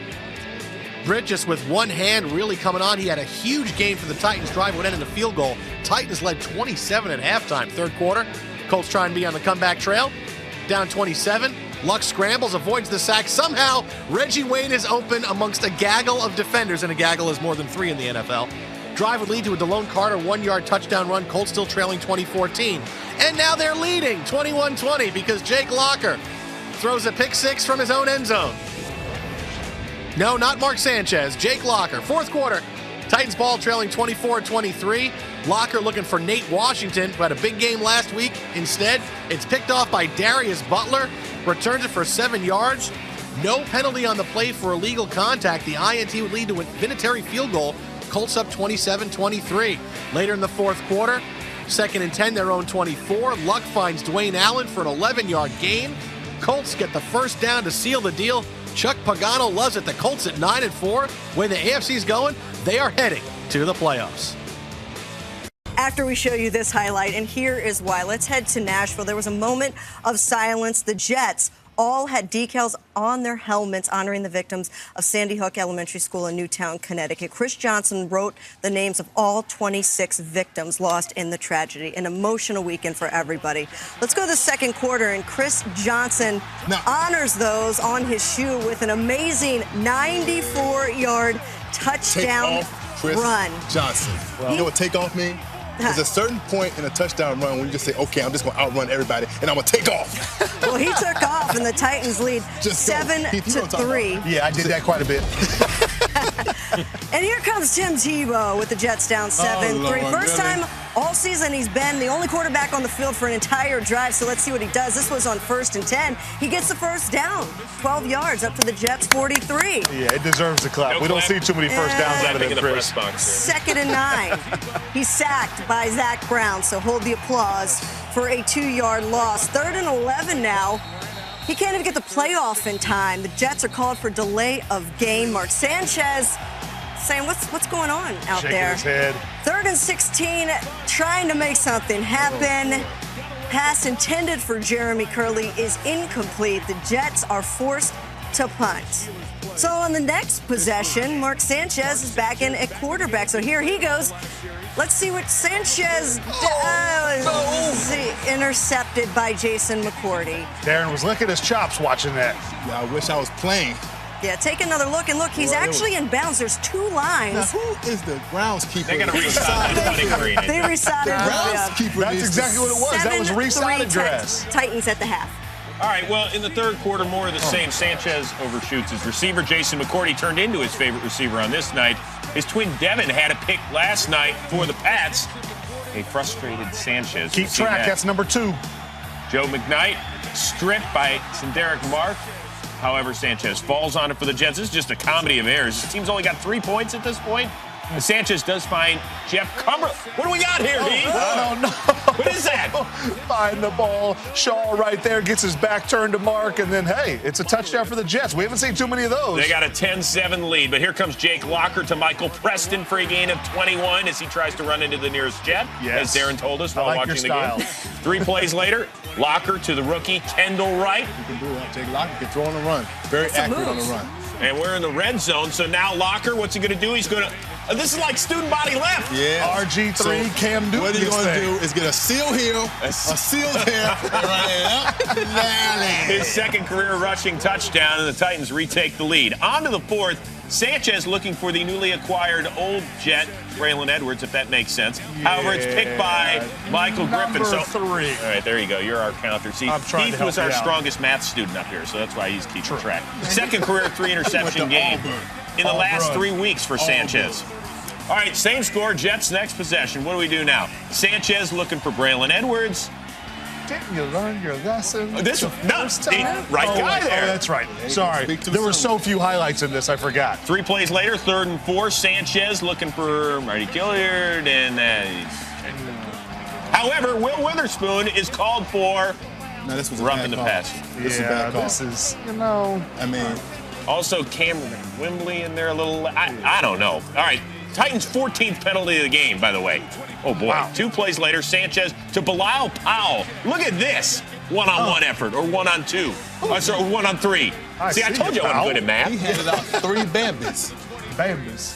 Britt just with one hand really coming on. He had a huge game for the Titans. Drive would end in a field goal. Titans led 27 at halftime. Third quarter, Colts trying to be on the comeback trail. Down 27. Luck scrambles, avoids the sack. Somehow, Reggie Wayne is open amongst a gaggle of defenders, and a gaggle is more than 3 in the NFL. Drive would lead to a DeLone Carter 1-yard touchdown run. Colts still trailing 20-14. And now they're leading 21-20 because Jake Locker throws a pick 6 from his own end zone. No, not Mark Sanchez. Jake Locker. Fourth quarter. Titans ball trailing 24-23. Locker looking for Nate Washington, who had a big game last week. Instead, it's picked off by Darius Butler. Returns it for 7 yards. No penalty on the play for illegal contact. The INT would lead to a Vinatieri field goal. Colts up 27-23. Later in the fourth quarter, 2nd and 10, their own 24. Luck finds Dwayne Allen for an 11-yard gain. Colts get the first down to seal the deal. Chuck Pagano loves it. The Colts at 9-4. When the AFC's going, they are heading to the playoffs. After we show you this highlight, and here is why. Let's head to Nashville. There was a moment of silence. The Jets all had decals on their helmets honoring the victims of Sandy Hook Elementary School in Newtown, Connecticut. Chris Johnson wrote the names of all 26 victims lost in the tragedy. An emotional weekend for everybody. Let's go to the second quarter, and Chris Johnson honors those on his shoe with an amazing 94-yard touchdown Chris run. Johnson. You know what takeoff means? There's a certain point in a touchdown run when you just say, okay, I'm just going to outrun everybody, and I'm going to take off. Well, he took off, and the Titans lead 7-3. Yeah, I did that quite a bit. And here comes Tim Tebow with the Jets down 7-3. First time all season he's been the only quarterback on the field for an entire drive, so let's see what he does. This was on 1st and 10. He gets the first down, 12 yards up to the Jets 43. Yeah, it deserves the clap. We don't see too many first downs out of him, Chris. 2nd and 9. He's sacked by Zach Brown, so hold the applause for a 2-yard loss. 3rd and 11 now. He can't even get the playoff in time. The Jets are called for delay of game. Mark Sanchez saying, what's going on out Shaking there? His head. 3rd and 16, trying to make something happen. Pass intended for Jeremy Curley is incomplete. The Jets are forced to punt. So on the next possession, Mark Sanchez is back in at quarterback. So here he goes. Let's see what Sanchez does. Intercepted by Jason McCourty. Darren was licking his chops watching that. Yeah, I wish I was playing. Yeah, take another look, and look, he's actually in bounds. There's 2 lines. Now, who is the groundskeeper? They're going to resign the putting green. They resided groundskeeper. That's exactly what it was. That was resided grass. Titans at the half. All right, well, in the third quarter, more of the same. Sanchez overshoots his receiver. Jason McCourty turned into his favorite receiver on this night. His twin Devin had a pick last night for the Pats. A frustrated Sanchez. Keep track. That's number 2. Joe McKnight stripped by Sinderic Mark. However, Sanchez falls on it for the Jets. This is just a comedy of errors. His team's only got 3 points at this point. And Sanchez does find Jeff Cumberland. What do we got here, Heath? I don't know. What is that? Find the ball. Shaw right there gets his back turned to Mark, and then, hey, it's a touchdown for the Jets. We haven't seen too many of those. They got a 10-7 lead, but here comes Jake Locker to Michael Preston for a gain of 21 as he tries to run into the nearest Jet, as Darren told us while watching the game. 3 plays later, Locker to the rookie, Kendall Wright. You can do it. Jake Locker can throw on the run. Very accurate on the run. And we're in the red zone, so now Locker, what's he going to do? He's going to... this is like student body left. Yeah. RG3, so Cam Newton. What he's going to do is get a seal here, a seal there, and his second career rushing touchdown, and the Titans retake the lead. On to the fourth. Sanchez looking for the newly acquired old Jet, Braylon Edwards, if that makes sense. However, it's picked by Michael Griffin. Number 3. All right, there you go. You're our counter. See, Heath was our strongest math student up here, so that's why he's keeping track. Second career 3-interception game in the last 3 weeks for Sanchez. All right, same score, Jets next possession. What do we do now? Sanchez looking for Braylon Edwards. Didn't you learn your lesson? Right guy there. Oh, that's right. Sorry. There were so few highlights in this, I forgot. 3 plays later, 3rd and 4, Sanchez looking for Marty Gilliard, and however, Will Witherspoon is called for roughing the passer. This is a bad call. This is, I mean. Also, Cameron Wembley in there a little. I don't know. All right. Titans' 14th penalty of the game, by the way. Oh, boy. Wow. 2 plays later, Sanchez to Bilal Powell. Look at this. One-on-one effort, or 1-on-2. Sorry, 1-on-3. See, I told you I wasn't good at math. He handed out 3 Bambis.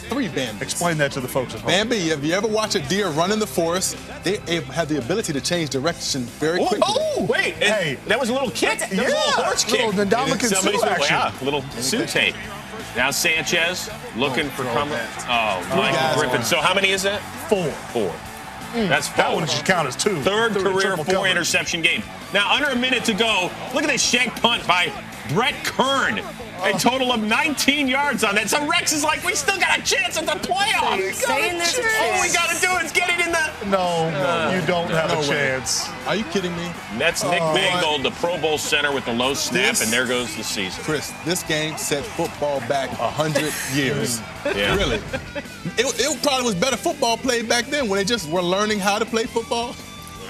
3 Bambis. Explain that to the folks at home. Bambi, if you ever watch a deer run in the forest, they have the ability to change direction very quickly. Oh, wait. Hey. That was a little kick. That was a little horse kick. Little Ndamukong Suh action. Yeah, little Suh tape. Now Sanchez looking for Cumberland. Michael Griffin. So how many is that? 4. That's 4. That one should count as 2. Third career 4-interception game. Now under a minute to go. Look at this shank punt by Brett Kern. A total of 19 yards on that. So Rex is like, we still got a chance at the playoffs. Saying there's a chance. All we got to do is get it in the... No, you don't have a chance. Are you kidding me? That's Nick Mangold, the Pro Bowl center with the low snap, and there goes the season. Chris, this game set football back 100 years. Yeah. Really. It probably was better football played back then when they just were learning how to play football.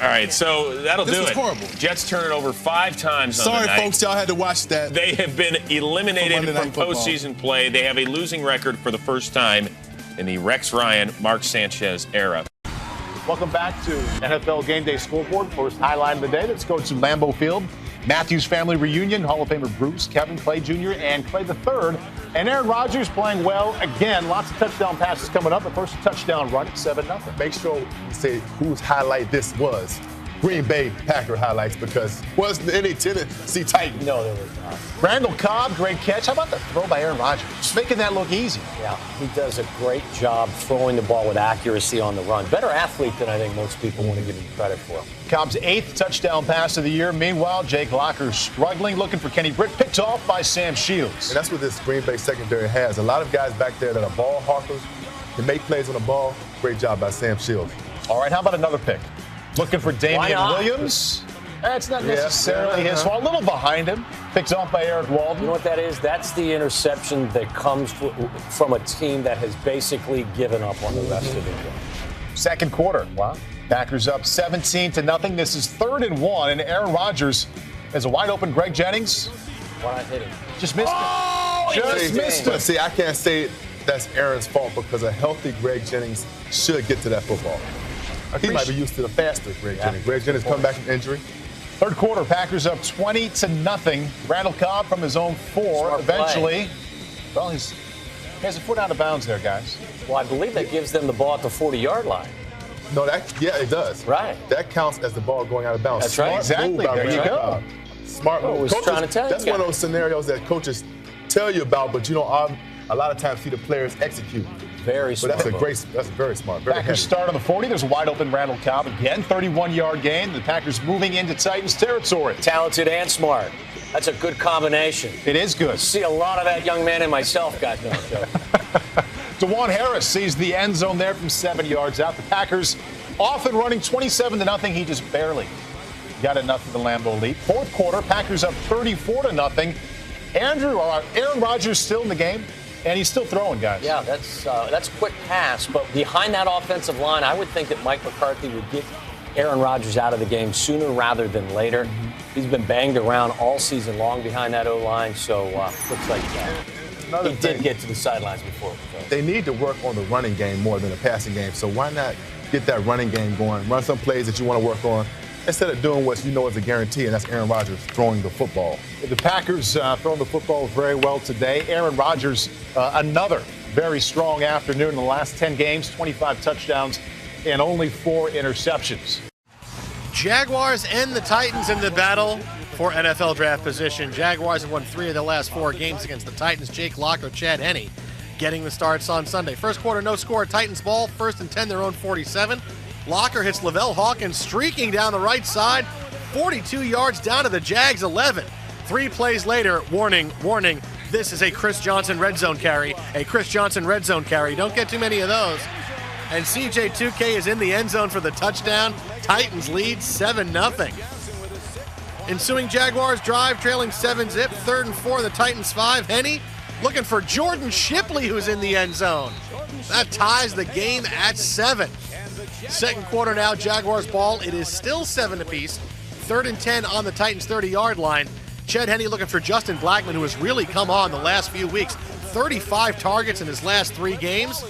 All right, so that'll do it. This is horrible. Jets turn it over 5 times on the night. Sorry, folks, y'all had to watch that. They have been eliminated from postseason play. They have a losing record for the first time in the Rex Ryan, Mark Sanchez era. Welcome back to NFL Game Day Scoreboard. First highlight of the day. Let's go to Lambeau Field. Matthews family reunion. Hall of Famer Bruce, Kevin, Clay Jr., and Clay III. And Aaron Rodgers playing well again. Lots of touchdown passes coming up. The first touchdown run at 7-0. Make sure you say whose highlight this was. Green Bay Packer highlights, because wasn't any Tennessee Titan. No, there was not. Randall Cobb, great catch. How about the throw by Aaron Rodgers? Just making that look easy. Yeah, he does a great job throwing the ball with accuracy on the run. Better athlete than I think most people want to give him credit for. Cobb's 8th touchdown pass of the year. Meanwhile, Jake Locker struggling, looking for Kenny Britt. Picked off by Sam Shields. And that's what this Green Bay secondary has. A lot of guys back there that are ball hawkers, can make plays on the ball. Great job by Sam Shields. All right, how about another pick? Looking for Damian Williams. That's not necessarily his fault. A little behind him. Picked off by Eric Walden. You know what that is? That's the interception that comes from a team that has basically given up on the rest of the game. Second quarter. Wow. Packers up 17-0. This is 3rd and 1, and Aaron Rodgers has a wide open Greg Jennings. Why not hit him? Just missed it. Just missed it. See, I can't say that's Aaron's fault, because a healthy Greg Jennings should get to that football. He might be used to the faster Greg Jennings. Greg Jennings come back from injury. Third quarter, Packers up 20-0. Randall Cobb from his own 4. Smart Eventually, play. well, he has a foot out of bounds there, guys. Well, I believe that gives them the ball at the 40-yard line. No, it does. Right. That counts as the ball going out of bounds. That's right. Exactly. There you go. Smart move. was trying to tell you That's one of those scenarios that coaches tell you about, but you don't a lot of times see the players execute. Very smart. But that's very smart. Very Packers start on the 40. There's a wide open Randall Cobb again. 31-yard gain. The Packers moving into Titans territory. Talented and smart. That's a good combination. It is good. See a lot of that young man and myself got no joke. DeJuan Harris sees the end zone there from 7 yards out. The Packers off and running 27-0. He just barely got enough for the Lambeau lead. Fourth quarter, Packers up 34-0. Aaron Rodgers still in the game. And he's still throwing, guys. Yeah, that's quick pass. But behind that offensive line, I would think that Mike McCarthy would get Aaron Rodgers out of the game sooner rather than later. Mm-hmm. He's been banged around all season long behind that O-line, so looks like he did get to the sidelines before. They need to work on the running game more than the passing game, so why not get that running game going, run some plays that you want to work on, instead of doing what you know is a guarantee, and that's Aaron Rodgers throwing the football. The Packers throwing the football very well today. Aaron Rodgers, another very strong afternoon in the last 10 games, 25 touchdowns and only 4 interceptions. Jaguars and the Titans in the battle for NFL draft position. Jaguars have won 3 of the last 4 games against the Titans. Jake Locker, Chad Henne getting the starts on Sunday. First quarter, no score, Titans ball. 1st and 10, their own 47. Locker hits Lavelle Hawkins streaking down the right side, 42 yards down to the Jags 11. 3 plays later, warning, this is a Chris Johnson red zone carry. A Chris Johnson red zone carry. Don't get too many of those. And CJ 2K is in the end zone for the touchdown. Titans lead 7-0. Ensuing Jaguars drive, trailing 7-zip. 3rd and 4, the Titans 5. Henne looking for Jordan Shipley, who's in the end zone. That ties the game at 7. Second quarter now, Jaguars ball. It is still 7 apiece. 3rd and 10 on the Titans' 30-yard line. Ched Henne looking for Justin Blackmon, who has really come on the last few weeks. 35 targets in his last 3 games.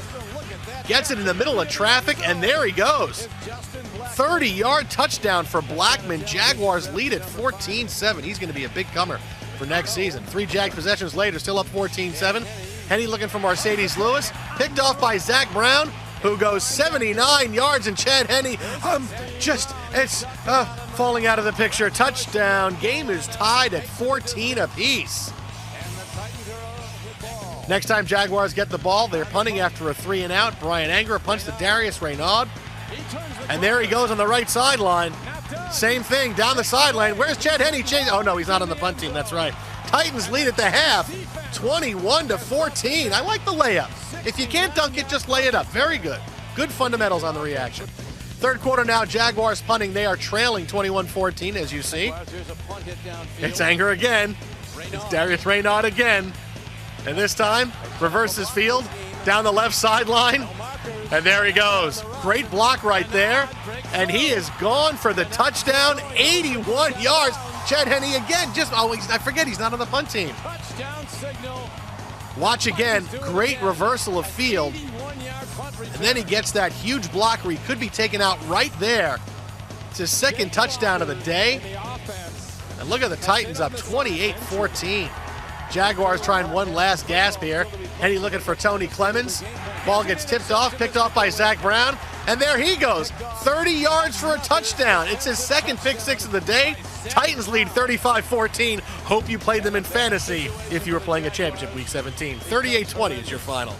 Gets it in the middle of traffic, and there he goes. 30-yard touchdown for Blackmon. Jaguars lead at 14-7. He's going to be a big comer for next season. 3 Jags possessions later, still up 14-7. Henne looking for Mercedes Lewis. Picked off by Zach Brown, who goes 79 yards, and Chad Henne it's falling out of the picture. Touchdown. Game is tied at 14 apiece. Next time Jaguars get the ball, they're punting after a 3-and-out. Brian Anger punts to Darius Raynaud. And there he goes on the right sideline. Same thing, down the sideline. Where's Chad Henne? Oh, no, he's not on the punt team. That's right. Titans lead at the half. 21-14. I like the layup. If you can't dunk it, just lay it up. Very good. Good fundamentals on the reaction. Third quarter now, Jaguars punting. They are trailing 21-14, as you see. It's Anger again. It's Darius Raynaud again. And this time, reverses field, down the left sideline. And there he goes. Great block right there. And he is gone for the touchdown, 81 yards. Chad Henne again, I forget he's not on the punt team. Watch again, great reversal of field. And then he gets that huge block where he could be taken out right there. It's his second touchdown of the day. And look at the Titans up 28-14. Jaguars trying one last gasp here. Henne looking for Tony Clemens. Ball gets tipped off, picked off by Zach Brown. And there he goes, 30 yards for a touchdown. It's his second pick six of the day. Titans lead 35-14. Hope you played them in fantasy if you were playing a championship week 17. 38-20 is your final.